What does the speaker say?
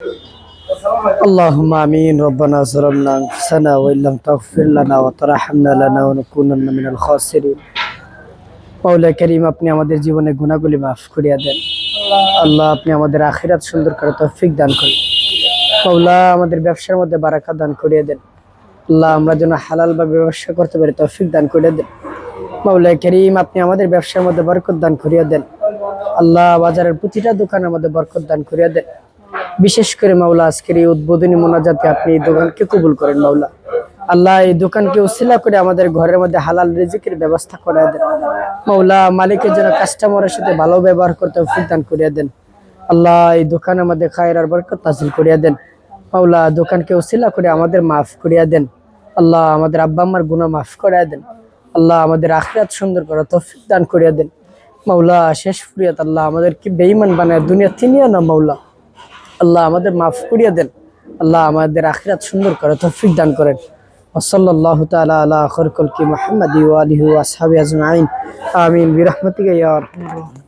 اللهم آمين. ربنا ظلمنا أنفسنا وإن لم تغفر لنا وترحمنا لنكونن من الخاسرين. মাওলা করিম, আপনি আমাদের জীবনে গুনাহগুলি মাফ করিয়া দেন। আল্লাহ, আপনি আমাদের আখিরাত সুন্দর করে তৌফিক দান করুন। মাওলা, আমাদের ব্যবসার মধ্যে বারাকা দান করিয়া দেন। আল্লাহ, আমরা যেন হালাল ভাবে ব্যবসা করতে পারি তৌফিক দান করিয়া দেন। মাওলা করিম, আপনি আমাদের ব্যবসার মধ্যে বরকত দান করিয়া দেন। আল্লাহ, বাজারের প্রতিটা দোকানের মধ্যে বরকত দান করিয়া দেন। বিশেষ করে মাওলা, আজকের এই উদ্বোধনী মোনাজাতে আপনি এই দোকানকে কবুল করেন। মাওলা আল্লাহ, এই দোকানকে উসিলা করে আমাদের ঘরের মধ্যে হালাল রিজিকের ব্যবস্থা করে দেন। মাওলা, মালিকের জন্য কাস্টমারের সাথে ভালো ব্যবহার করতে তৌফিক দান করিয়া দেন। আল্লাহ, এই দোকানের মধ্যে খায়ের আর বরকত নাযিল করিয়া দেন। মাওলা, দোকানকে উসিলা করে আমাদের মাফ করিয়া দেন। আল্লাহ, আমাদের আব্বা আম্মার গুনাহ মাফ করিয়া দেন। আল্লাহ, আমাদের আখিরাত সুন্দর করে তৌফিক দান করিয়া দেন। মাওলা, শেষ ফুরিয়াত আল্লাহ আমাদেরকে বেঈমান বানায় দুনিয়া তিনিয়া না। মাওলা আল্লাহ, আমাদের মাফ করিয়া দেন। আল্লাহ, আমাদের আখিরাত সুন্দর করে তৌফিক দান করেন। ওয়াসাল্লাল্লাহু তাআলা আলা খায়রিল খালকি মুহাম্মাদি ওয়া আলিহি ওয়া আসহাবিহি আজমাইন। আমিন বিরহমাতিকা ইয়া আরহামার রাহিমিন।